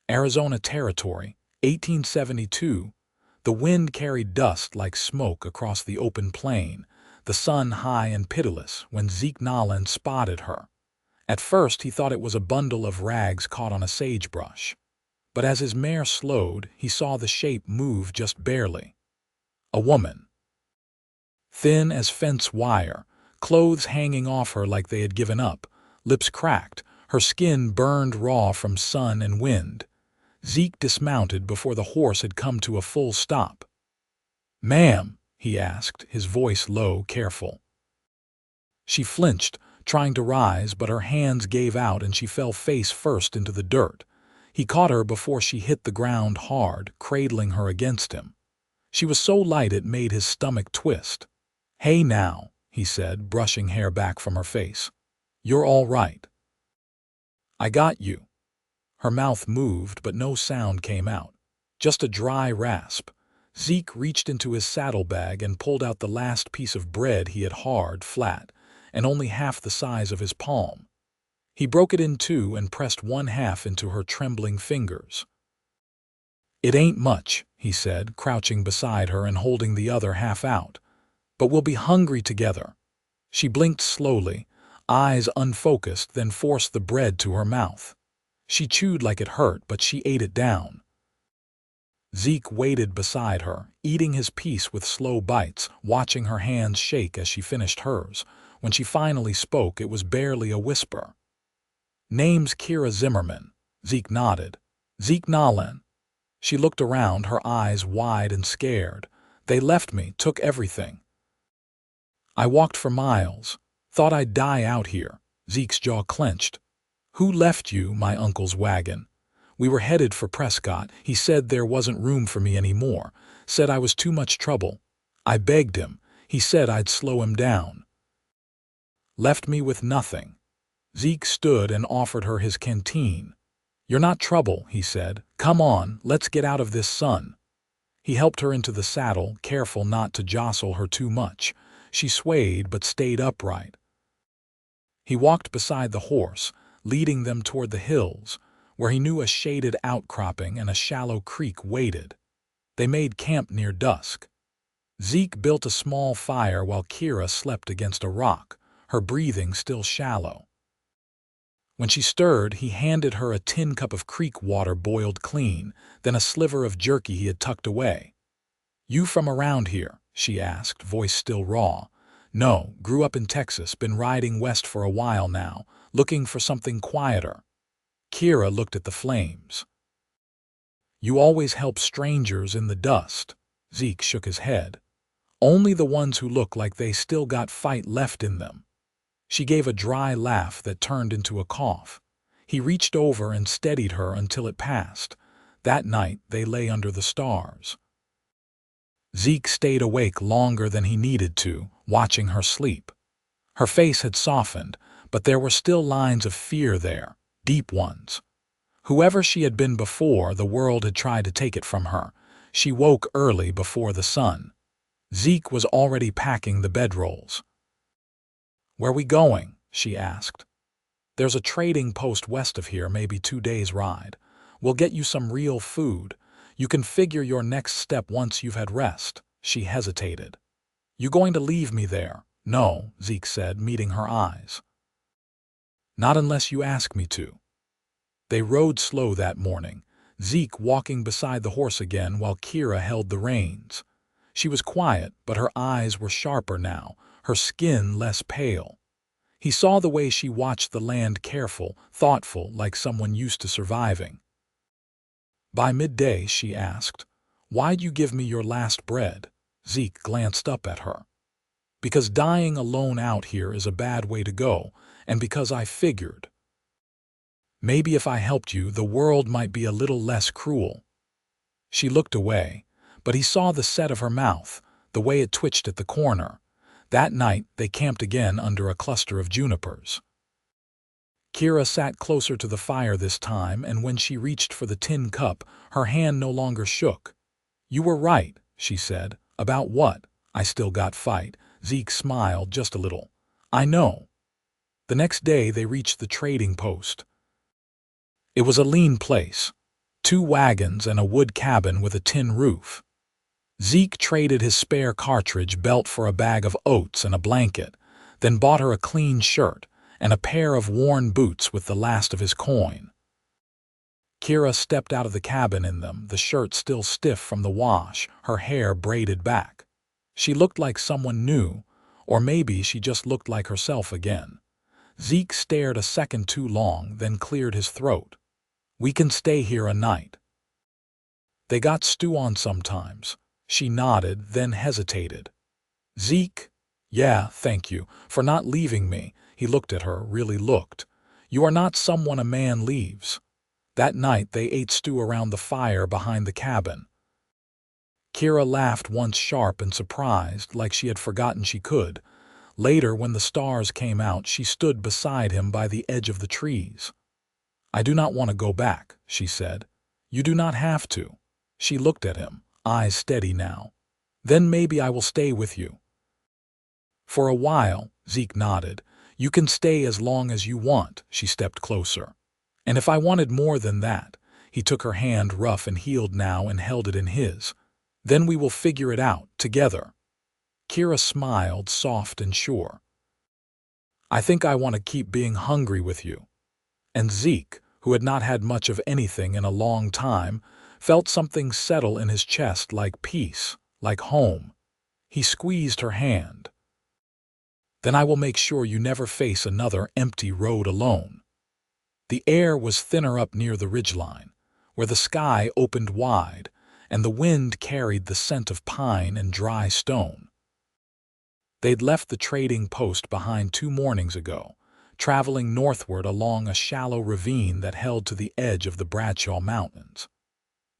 Arizona Territory, 1872. The wind carried dust like smoke across the open plain, the sun high and pitiless when Zeke Nolan spotted her. At first he thought it was a bundle of rags caught on a sagebrush. But as his mare slowed, he saw the shape move just barely. A woman. Thin as fence wire, clothes hanging off her like they had given up, lips cracked, her skin burned raw from sun and wind. Zeke dismounted before the horse had come to a full stop. "Ma'am," he asked, his voice low, careful. She flinched, trying to rise, but her hands gave out and she fell face first into the dirt. He caught her before she hit the ground hard, cradling her against him. She was so light it made his stomach twist. "Hey now," he said, brushing hair back from her face. "You're all right. I got you." Her mouth moved, but no sound came out. Just a dry rasp. Zeke reached into his saddlebag and pulled out the last piece of bread he had hard, flat, and only half the size of his palm. He broke it in two and pressed one half into her trembling fingers. "It ain't much," he said, crouching beside her and holding the other half out. "But we'll be hungry together." She blinked slowly, eyes unfocused, then forced the bread to her mouth. She chewed like it hurt, but she ate it down. Zeke waited beside her, eating his piece with slow bites, watching her hands shake as she finished hers. When she finally spoke, it was barely a whisper. "Name's Kira Zimmerman." Zeke nodded. "Zeke Nolan." She looked around, her eyes wide and scared. "They left me, took everything. I walked for miles. Thought I'd die out here." Zeke's jaw clenched. "Who left you?" "My uncle's wagon. We were headed for Prescott. He said there wasn't room for me anymore. Said I was too much trouble. I begged him. He said I'd slow him down. Left me with nothing." Zeke stood and offered her his canteen. "You're not trouble," he said. "Come on, let's get out of this sun." He helped her into the saddle, careful not to jostle her too much. She swayed but stayed upright. He walked beside the horse, leading them toward the hills, where he knew a shaded outcropping and a shallow creek waited. They made camp near dusk. Zeke built a small fire while Kira slept against a rock, her breathing still shallow. When she stirred, he handed her a tin cup of creek water boiled clean, then a sliver of jerky he had tucked away. "You from around here?" she asked, voice still raw. "No, grew up in Texas, been riding west for a while now, looking for something quieter." Kira looked at the flames. "You always help strangers in the dust." Zeke shook his head. "Only the ones who look like they still got fight left in them." She gave a dry laugh that turned into a cough. He reached over and steadied her until it passed. That night they lay under the stars. Zeke stayed awake longer than he needed to, watching her sleep. Her face had softened, but there were still lines of fear there, deep ones. Whoever she had been before, the world had tried to take it from her. She woke early before the sun. Zeke was already packing the bedrolls. "Where we going?" she asked. "There's a trading post west of here, maybe 2 days' ride. We'll get you some real food. You can figure your next step once you've had rest." She hesitated. "You going to leave me there?" "No," Zeke said, meeting her eyes. "Not unless you ask me to." They rode slow that morning, Zeke walking beside the horse again while Kira held the reins. She was quiet, but her eyes were sharper now, her skin less pale. He saw the way she watched the land, careful, thoughtful, like someone used to surviving. "By midday," she asked, "why'd you give me your last bread?" Zeke glanced up at her. "Because dying alone out here is a bad way to go, and because I figured maybe if I helped you, the world might be a little less cruel." She looked away, but he saw the set of her mouth, the way it twitched at the corner. That night they camped again under a cluster of junipers. Kira sat closer to the fire this time, and when she reached for the tin cup, her hand no longer shook. "You were right," she said. "About what?" "I still got fight." Zeke smiled just a little. "I know." The next day they reached the trading post. It was a lean place. 2 wagons and a wood cabin with a tin roof. Zeke traded his spare cartridge belt for a bag of oats and a blanket, then bought her a clean shirt and a pair of worn boots with the last of his coin. Kira stepped out of the cabin in them, the shirt still stiff from the wash, her hair braided back. She looked like someone new, or maybe she just looked like herself again. Zeke stared a second too long, then cleared his throat. "We can stay here a night." "They got stew on sometimes." She nodded, then hesitated. "Zeke?" "Yeah, thank you for not leaving me." He looked at her, really looked. "You are not someone a man leaves." That night they ate stew around the fire behind the cabin. Kira laughed once, sharp and surprised, like she had forgotten she could. Later, when the stars came out, she stood beside him by the edge of the trees. "I do not want to go back," she said. "You do not have to." She looked at him, eyes steady now. "Then maybe I will stay with you." "For a while," Zeke nodded. "You can stay as long as you want." She stepped closer. "And if I wanted more than that," he took her hand, rough and healed now, and held it in his. "Then we will figure it out, together." Kira smiled, soft and sure. "I think I want to keep being hungry with you." And Zeke, who had not had much of anything in a long time, felt something settle in his chest, like peace, like home. He squeezed her hand. "Then I will make sure you never face another empty road alone." The air was thinner up near the ridgeline, where the sky opened wide, and the wind carried the scent of pine and dry stone. They'd left the trading post behind 2 mornings ago, traveling northward along a shallow ravine that held to the edge of the Bradshaw Mountains.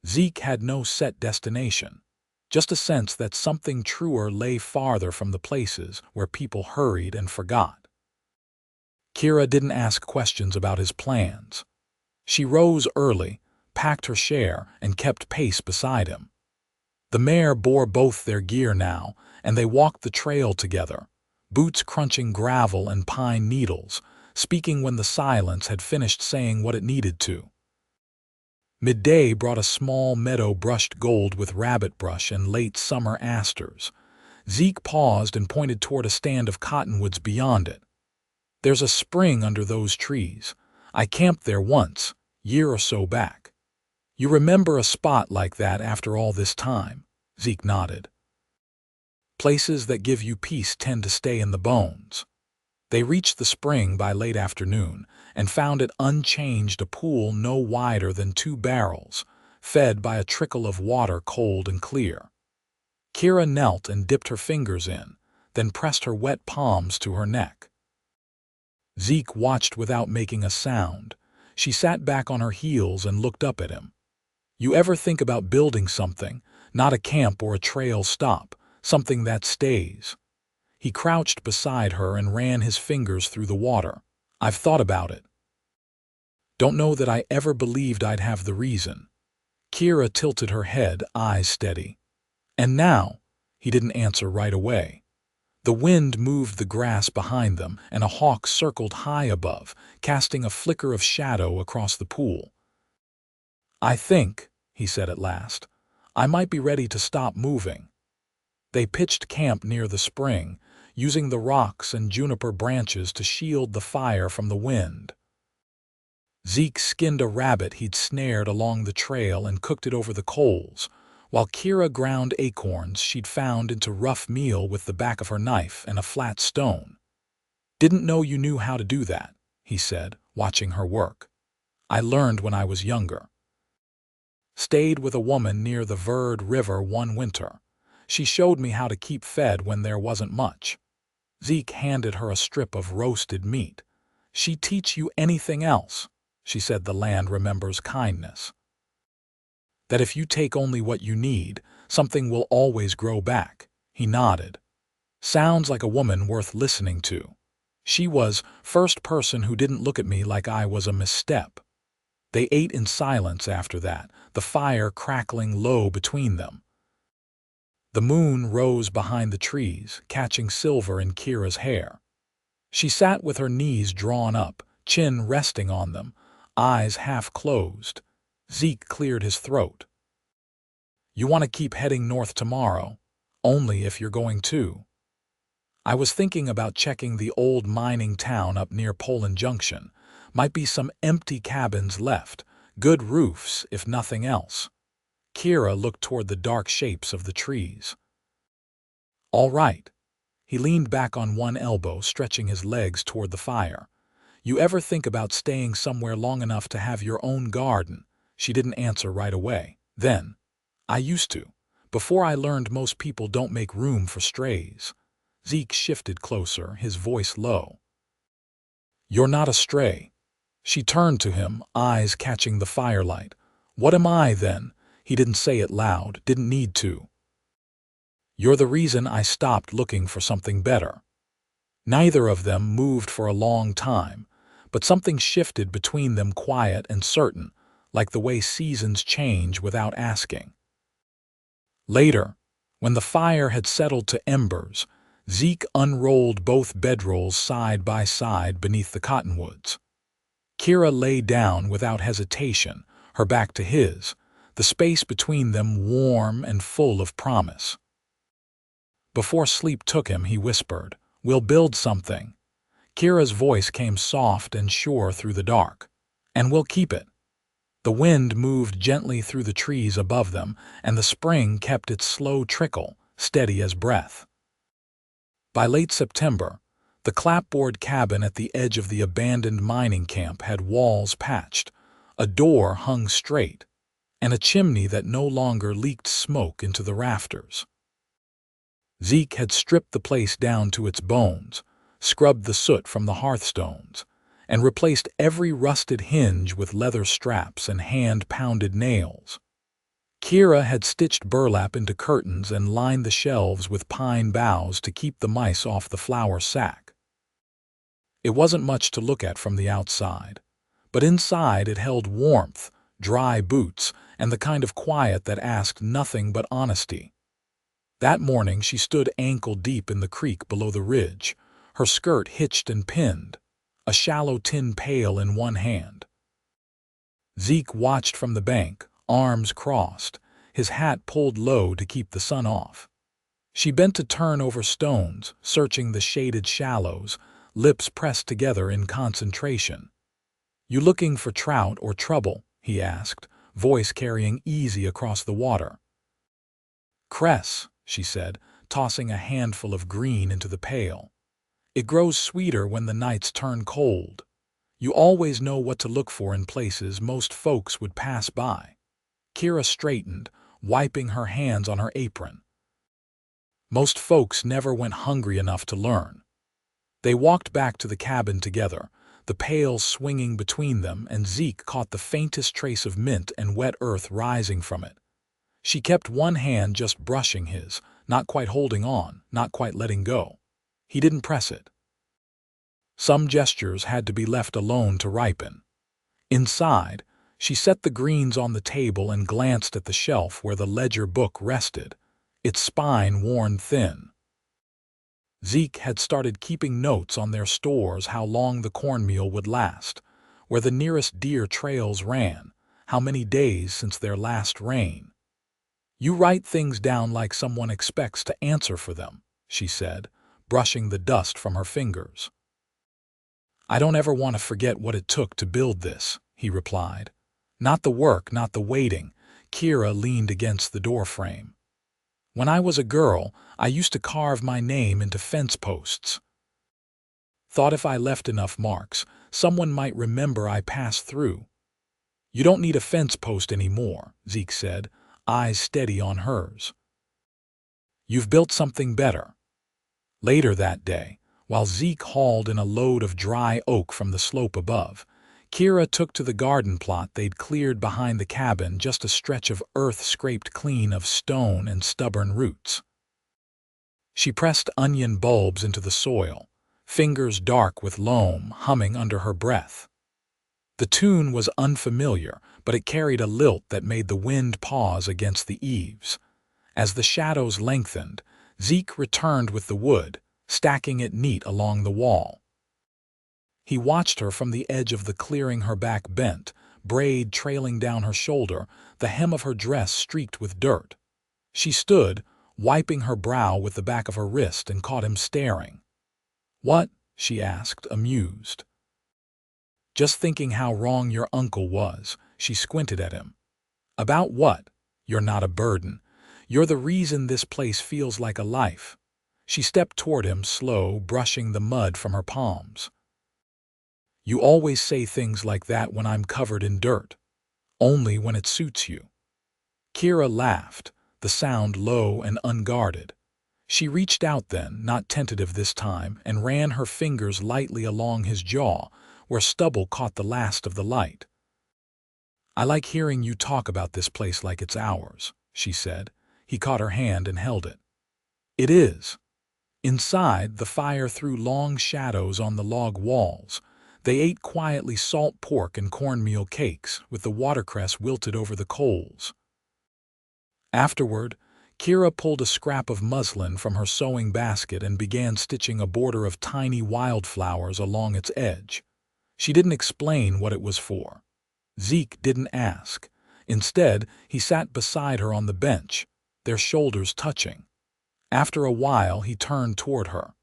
Zeke had no set destination, just a sense that something truer lay farther from the places where people hurried and forgot. Kira didn't ask questions about his plans. She rose early, packed her share, and kept pace beside him. The mare bore both their gear now, and they walked the trail together, boots crunching gravel and pine needles, speaking when the silence had finished saying what it needed to. Midday brought a small meadow brushed gold with rabbit brush and late summer asters. Zeke paused and pointed toward a stand of cottonwoods beyond it. "There's a spring under those trees. I camped there once, year or so back." "You remember a spot like that after all this time?" Zeke nodded. "Places that give you peace tend to stay in the bones." They reached the spring by late afternoon and found it unchanged, a pool no wider than 2 barrels, fed by a trickle of water cold and clear. Kira knelt and dipped her fingers in, then pressed her wet palms to her neck. Zeke watched without making a sound. She sat back on her heels and looked up at him. "You ever think about building something, not a camp or a trail stop, something that stays?" He crouched beside her and ran his fingers through the water. "I've thought about it. Don't know that I ever believed I'd have the reason." Kira tilted her head, eyes steady. "And now?" He didn't answer right away. The wind moved the grass behind them, and a hawk circled high above, casting a flicker of shadow across the pool. "I think," he said at last, "I might be ready to stop moving." They pitched camp near the spring, using the rocks and juniper branches to shield the fire from the wind. Zeke skinned a rabbit he'd snared along the trail and cooked it over the coals, while Kira ground acorns she'd found into rough meal with the back of her knife and a flat stone. "Didn't know you knew how to do that," he said, watching her work. "I learned when I was younger." "Stayed with a woman near the Verd River one winter. She showed me how to keep fed when there wasn't much." Zeke handed her a strip of roasted meat. "She teach you anything else?" She said the land remembers kindness. "That if you take only what you need, something will always grow back." He nodded. "Sounds like a woman worth listening to." She was first person who didn't look at me like I was a misstep. They ate in silence after that, the fire crackling low between them. The moon rose behind the trees, catching silver in Kira's hair. She sat with her knees drawn up, chin resting on them, eyes half closed. Zeke cleared his throat. You want to keep heading north tomorrow, only if you're going to. I was thinking about checking the old mining town up near Poland Junction. Might be some empty cabins left, good roofs if nothing else. Kira looked toward the dark shapes of the trees. All right. He leaned back on one elbow, stretching his legs toward the fire. You ever think about staying somewhere long enough to have your own garden? She didn't answer right away. Then, I used to, before I learned most people don't make room for strays. Zeke shifted closer, his voice low. You're not a stray. She turned to him, eyes catching the firelight. What am I, then? He didn't say it loud, didn't need to. You're the reason I stopped looking for something better. Neither of them moved for a long time, but something shifted between them, quiet and certain, like the way seasons change without asking. Later, when the fire had settled to embers, Zeke unrolled both bedrolls side by side beneath the cottonwoods. Kira lay down without hesitation, her back to his, the space between them warm and full of promise. Before sleep took him, he whispered, "We'll build something." Kira's voice came soft and sure through the dark. "And we'll keep it." The wind moved gently through the trees above them, and the spring kept its slow trickle, steady as breath. By late September, the clapboard cabin at the edge of the abandoned mining camp had walls patched, a door hung straight, and a chimney that no longer leaked smoke into the rafters. Zeke had stripped the place down to its bones, scrubbed the soot from the hearthstones, and replaced every rusted hinge with leather straps and hand-pounded nails. Kira had stitched burlap into curtains and lined the shelves with pine boughs to keep the mice off the flour sack. It wasn't much to look at from the outside, but inside it held warmth, dry boots, and the kind of quiet that asked nothing but honesty. That morning she stood ankle-deep in the creek below the ridge, her skirt hitched and pinned, a shallow tin pail in one hand. Zeke watched from the bank, arms crossed, his hat pulled low to keep the sun off. She bent to turn over stones, searching the shaded shallows, lips pressed together in concentration. "You looking for trout or trouble?" he asked, voice carrying easy across the water. "Cress," she said, tossing a handful of green into the pail. "It grows sweeter when the nights turn cold. You always know what to look for in places most folks would pass by." Kira straightened, wiping her hands on her apron. Most folks never went hungry enough to learn. They walked back to the cabin together, the pail swinging between them, and Zeke caught the faintest trace of mint and wet earth rising from it. She kept one hand just brushing his, not quite holding on, not quite letting go. He didn't press it. Some gestures had to be left alone to ripen. Inside, she set the greens on the table and glanced at the shelf where the ledger book rested, its spine worn thin. Zeke had started keeping notes on their stores, how long the cornmeal would last, where the nearest deer trails ran, how many days since their last rain. "You write things down like someone expects to answer for them," she said, brushing the dust from her fingers. "I don't ever want to forget what it took to build this," he replied. "Not the work, not the waiting." Kira leaned against the doorframe. "When I was a girl, I used to carve my name into fence posts. Thought if I left enough marks, someone might remember I passed through." "You don't need a fence post anymore," Zeke said, eyes steady on hers. "You've built something better." Later that day, while Zeke hauled in a load of dry oak from the slope above, Kira took to the garden plot they'd cleared behind the cabin, just a stretch of earth scraped clean of stone and stubborn roots. She pressed onion bulbs into the soil, fingers dark with loam, humming under her breath. The tune was unfamiliar, but it carried a lilt that made the wind pause against the eaves. As the shadows lengthened, Zeke returned with the wood, stacking it neat along the wall. He watched her from the edge of the clearing, her back bent, braid trailing down her shoulder, the hem of her dress streaked with dirt. She stood, wiping her brow with the back of her wrist, and caught him staring. "What?" she asked, amused. "Just thinking how wrong your uncle was." She squinted at him. "About what?" "You're not a burden. You're the reason this place feels like a life." She stepped toward him, slow, brushing the mud from her palms. "You always say things like that when I'm covered in dirt. Only when it suits you." Kira laughed, the sound low and unguarded. She reached out then, not tentative this time, and ran her fingers lightly along his jaw, where stubble caught the last of the light. "I like hearing you talk about this place like it's ours," she said. He caught her hand and held it. "It is." Inside, the fire threw long shadows on the log walls. They ate quietly salt pork and cornmeal cakes, with the watercress wilted over the coals. Afterward, Kira pulled a scrap of muslin from her sewing basket and began stitching a border of tiny wildflowers along its edge. She didn't explain what it was for. Zeke didn't ask. Instead, he sat beside her on the bench, their shoulders touching. After a while, he turned toward her.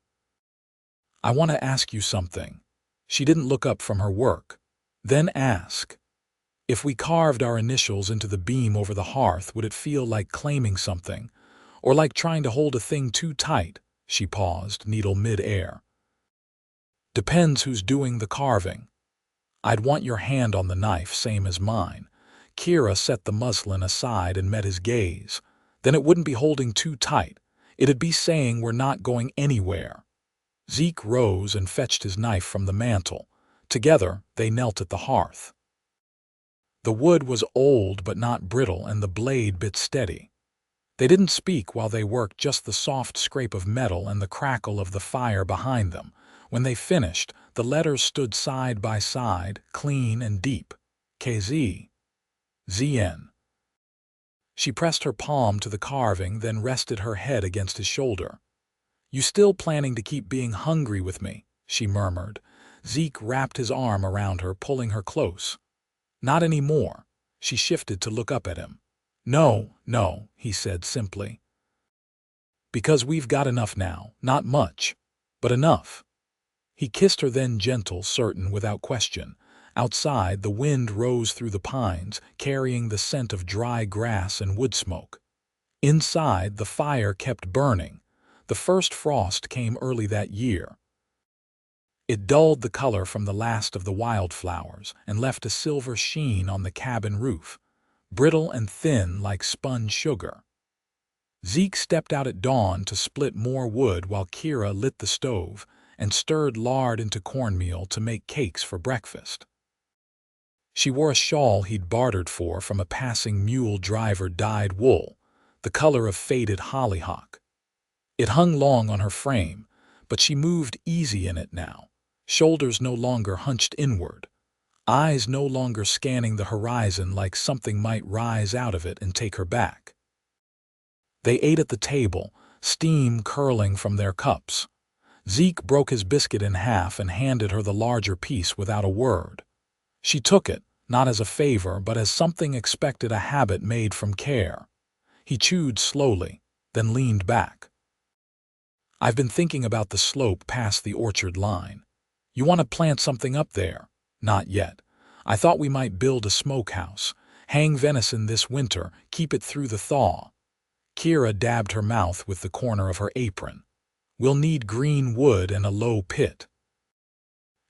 "I want to ask you something." She didn't look up from her work. "Then ask. If we carved our initials into the beam over the hearth, would it feel like claiming something? Or like trying to hold a thing too tight?" She paused, needle mid-air. "Depends who's doing the carving. I'd want your hand on the knife, same as mine." Kira set the muslin aside and met his gaze. "Then it wouldn't be holding too tight. It'd be saying we're not going anywhere." Zeke rose and fetched his knife from the mantel. Together, they knelt at the hearth. The wood was old but not brittle, and the blade bit steady. They didn't speak while they worked, just the soft scrape of metal and the crackle of the fire behind them. When they finished, the letters stood side by side, clean and deep. KZ. ZN. She pressed her palm to the carving, then rested her head against his shoulder. "You still planning to keep being hungry with me?" she murmured. Zeke wrapped his arm around her, pulling her close. "Not anymore." She shifted to look up at him. "No, no," he said simply. "Because we've got enough now. Not much, but enough." He kissed her, then gentle, certain, without question. Outside, the wind rose through the pines, carrying the scent of dry grass and wood smoke. Inside, the fire kept burning. The first frost came early that year. It dulled the color from the last of the wildflowers and left a silver sheen on the cabin roof, brittle and thin like spun sugar. Zeke stepped out at dawn to split more wood while Kira lit the stove and stirred lard into cornmeal to make cakes for breakfast. She wore a shawl he'd bartered for from a passing mule driver, dyed wool, the color of faded hollyhock. It hung long on her frame, but she moved easy in it now, shoulders no longer hunched inward, eyes no longer scanning the horizon like something might rise out of it and take her back. They ate at the table, steam curling from their cups. Zeke broke his biscuit in half and handed her the larger piece without a word. She took it, not as a favor, but as something expected, a habit made from care. He chewed slowly, then leaned back. "I've been thinking about the slope past the orchard line. You want to plant something up there?" "Not yet. I thought we might build a smokehouse, hang venison this winter, keep it through the thaw." Kira dabbed her mouth with the corner of her apron. "We'll need green wood and a low pit."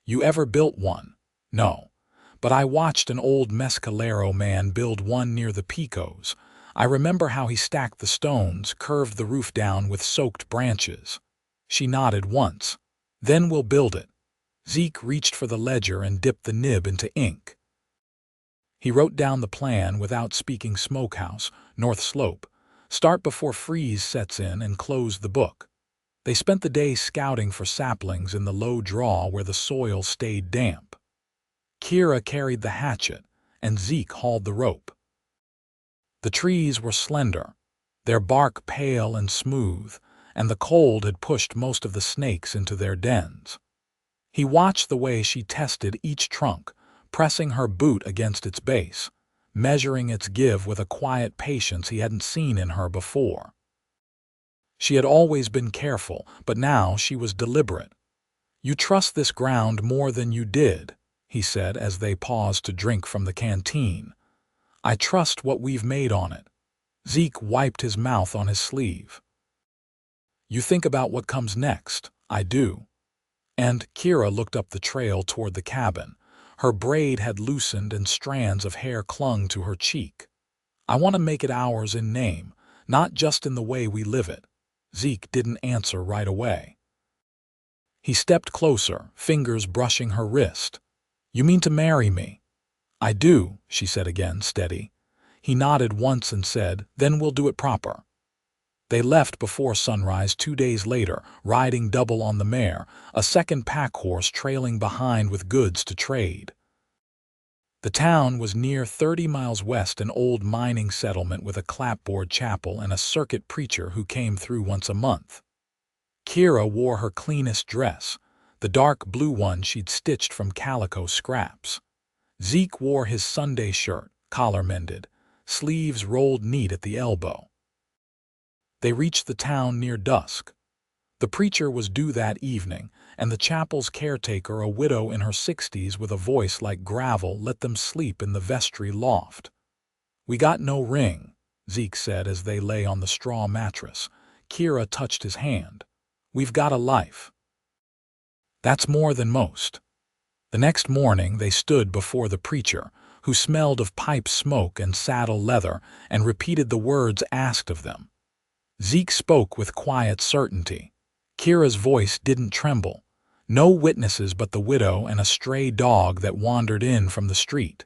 "You ever built one?" "No. But I watched an old mescalero man build one near the Picos. I remember how he stacked the stones, curved the roof down with soaked branches." She nodded once. "Then we'll build it." Zeke reached for the ledger and dipped the nib into ink. He wrote down the plan without speaking. "Smokehouse, North Slope. Start before freeze sets in and close the book." They spent the day scouting for saplings in the low draw where the soil stayed damp. Kira carried the hatchet, and Zeke hauled the rope. The trees were slender, their bark pale and smooth, and the cold had pushed most of the snakes into their dens. He watched the way she tested each trunk, pressing her boot against its base, measuring its give with a quiet patience he hadn't seen in her before. She had always been careful, but now she was deliberate. "You trust this ground more than you did," he said as they paused to drink from the canteen. "I trust what we've made on it." Zeke wiped his mouth on his sleeve. "You think about what comes next." "I do." And Kira looked up the trail toward the cabin. Her braid had loosened and strands of hair clung to her cheek. "I want to make it ours in name, not just in the way we live it." Zeke didn't answer right away. He stepped closer, fingers brushing her wrist. "You mean to marry me?" "I do," she said again, steady. He nodded once and said, "Then we'll do it proper." They left before sunrise 2 days later, riding double on the mare, a second pack horse trailing behind with goods to trade. The town was near 30 miles west, an old mining settlement with a clapboard chapel and a circuit preacher who came through once a month. Kira wore her cleanest dress, the dark blue one she'd stitched from calico scraps. Zeke wore his Sunday shirt, collar mended, sleeves rolled neat at the elbow. They reached the town near dusk. The preacher was due that evening, and the chapel's caretaker, a widow in her 60s with a voice like gravel, let them sleep in the vestry loft. "We got no ring," Zeke said as they lay on the straw mattress. Kira touched his hand. "We've got a life." "That's more than most." The next morning they stood before the preacher, who smelled of pipe smoke and saddle leather, and repeated the words asked of them. Zeke spoke with quiet certainty. Kira's voice didn't tremble. No witnesses but the widow and a stray dog that wandered in from the street.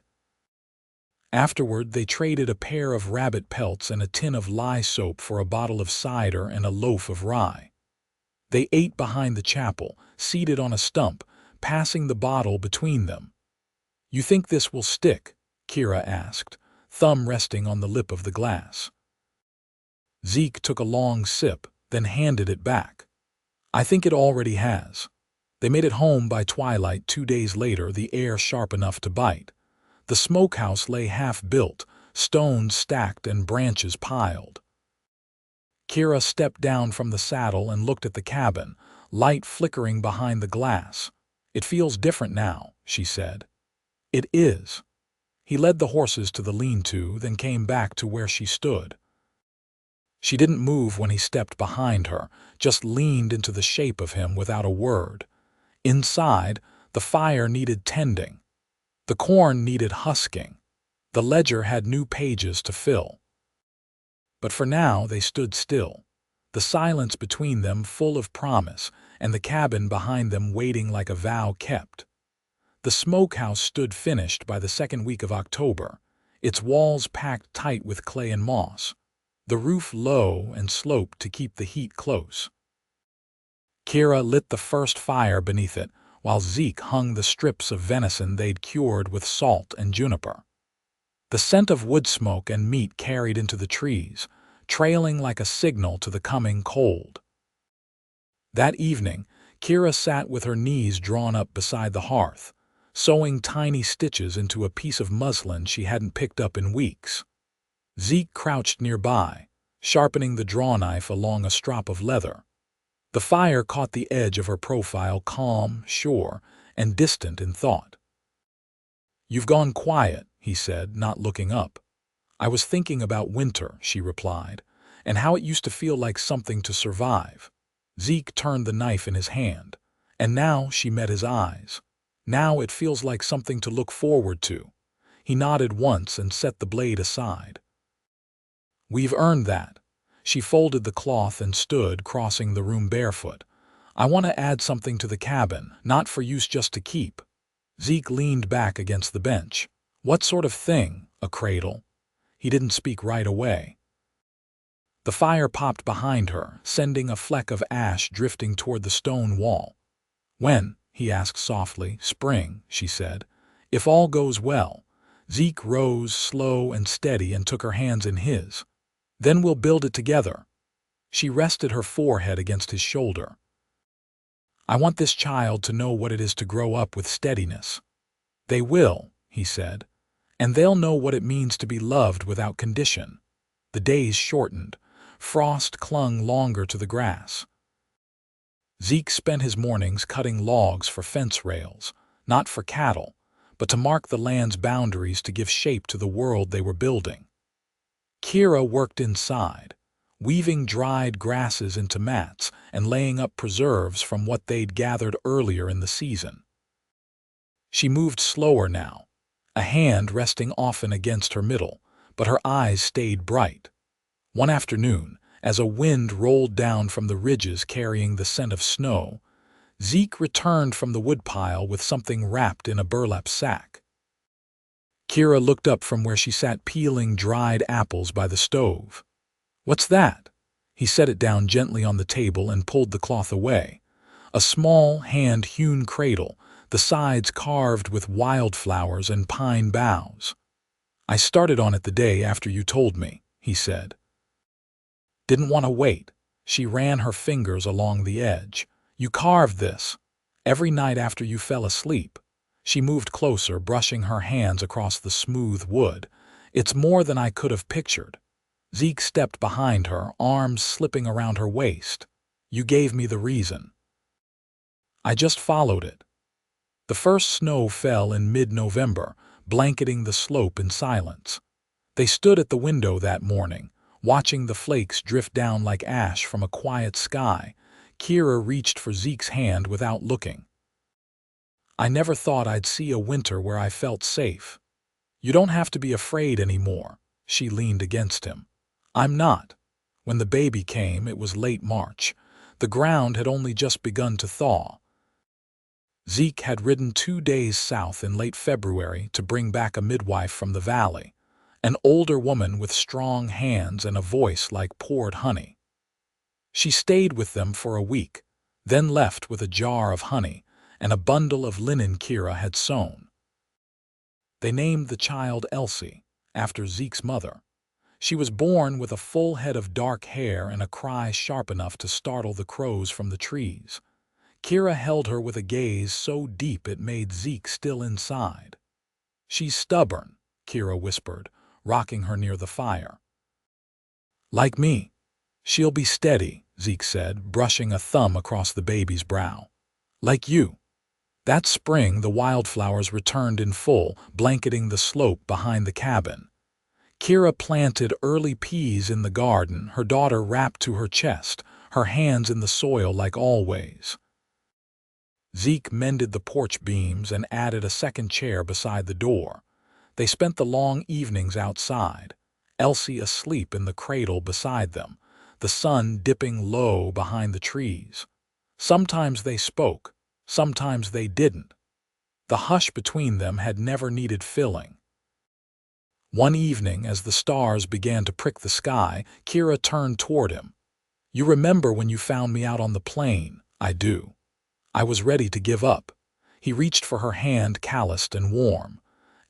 Afterward, they traded a pair of rabbit pelts and a tin of lye soap for a bottle of cider and a loaf of rye. They ate behind the chapel, seated on a stump, passing the bottle between them. "You think this will stick?" Kira asked, thumb resting on the lip of the glass. Zeke took a long sip, then handed it back. "I think it already has." They made it home by twilight 2 days later, the air sharp enough to bite. The smokehouse lay half-built, stones stacked and branches piled. Kira stepped down from the saddle and looked at the cabin, light flickering behind the glass. "It feels different now," she said. "It is." He led the horses to the lean-to, then came back to where she stood. She didn't move when he stepped behind her, just leaned into the shape of him without a word. Inside, the fire needed tending. The corn needed husking. The ledger had new pages to fill. But for now they stood still, the silence between them full of promise, and the cabin behind them waiting like a vow kept. The smokehouse stood finished by the second week of October, its walls packed tight with clay and moss, the roof low and sloped to keep the heat close. Kira lit the first fire beneath it, while Zeke hung the strips of venison they'd cured with salt and juniper. The scent of wood smoke and meat carried into the trees, trailing like a signal to the coming cold. That evening, Kira sat with her knees drawn up beside the hearth, sewing tiny stitches into a piece of muslin she hadn't picked up in weeks. Zeke crouched nearby, sharpening the drawknife along a strop of leather. The fire caught the edge of her profile, calm, sure, and distant in thought. "You've gone quiet," he said, not looking up. "I was thinking about winter," she replied, "and how it used to feel like something to survive." Zeke turned the knife in his hand, and now she met his eyes. "Now it feels like something to look forward to." He nodded once and set the blade aside. "We've earned that." She folded the cloth and stood, crossing the room barefoot. "I want to add something to the cabin, not for use, just to keep." Zeke leaned back against the bench. "What sort of thing? A cradle?" He didn't speak right away. The fire popped behind her, sending a fleck of ash drifting toward the stone wall. "When?" he asked softly. "Spring," she said. "If all goes well." Zeke rose, slow and steady, and took her hands in his. "Then we'll build it together." She rested her forehead against his shoulder. "I want this child to know what it is to grow up with steadiness." "They will," he said, "and they'll know what it means to be loved without condition." The days shortened. Frost clung longer to the grass. Zeke spent his mornings cutting logs for fence rails, not for cattle, but to mark the land's boundaries to give shape to the world they were building. Kira worked inside, weaving dried grasses into mats and laying up preserves from what they'd gathered earlier in the season. She moved slower now, a hand resting often against her middle, but her eyes stayed bright. One afternoon, as a wind rolled down from the ridges carrying the scent of snow, Zeke returned from the woodpile with something wrapped in a burlap sack. Kira looked up from where she sat peeling dried apples by the stove. "What's that?" He set it down gently on the table and pulled the cloth away. A small, hand-hewn cradle, the sides carved with wildflowers and pine boughs. "I started on it the day after you told me," he said. Didn't want to wait. She ran her fingers along the edge. "You carved this every night after you fell asleep." She moved closer, brushing her hands across the smooth wood. "It's more than I could have pictured." Zeke stepped behind her, arms slipping around her waist. "You gave me the reason. I just followed it." The first snow fell in mid-November, blanketing the slope in silence. They stood at the window that morning, watching the flakes drift down like ash from a quiet sky. Kira reached for Zeke's hand without looking. "I never thought I'd see a winter where I felt safe." "You don't have to be afraid anymore." She leaned against him. "I'm not." When the baby came, it was late March. The ground had only just begun to thaw. Zeke had ridden 2 days south in late February to bring back a midwife from the valley, an older woman with strong hands and a voice like poured honey. She stayed with them for a week, then left with a jar of honey and a bundle of linen Kira had sewn. They named the child Elsie, after Zeke's mother. She was born with a full head of dark hair and a cry sharp enough to startle the crows from the trees. Kira held her with a gaze so deep it made Zeke still inside. "She's stubborn," Kira whispered, rocking her near the fire. "Like me." "She'll be steady," Zeke said, brushing a thumb across the baby's brow. "Like you." That spring, the wildflowers returned in full, blanketing the slope behind the cabin. Kira planted early peas in the garden, her daughter wrapped to her chest, her hands in the soil like always. Zeke mended the porch beams and added a second chair beside the door. They spent the long evenings outside, Elsie asleep in the cradle beside them, the sun dipping low behind the trees. Sometimes they spoke, sometimes they didn't. The hush between them had never needed filling. One evening, as the stars began to prick the sky, Kira turned toward him. "You remember when you found me out on the plain?" "I do." I was ready to give up. He reached for her hand, calloused and warm.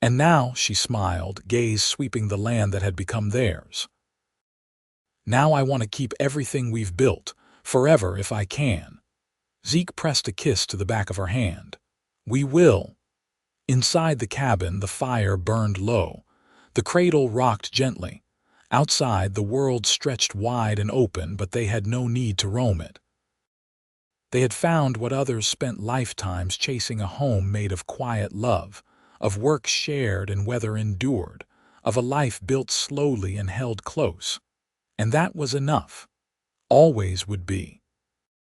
"And now," she smiled, gaze sweeping the land that had become theirs. "Now I want to keep everything we've built, forever if I can." Zeke pressed a kiss to the back of her hand. "We will." Inside the cabin, the fire burned low. The cradle rocked gently. Outside, the world stretched wide and open, but they had no need to roam it. They had found what others spent lifetimes chasing, a home made of quiet love, of work shared and weather endured, of a life built slowly and held close. And that was enough. Always would be.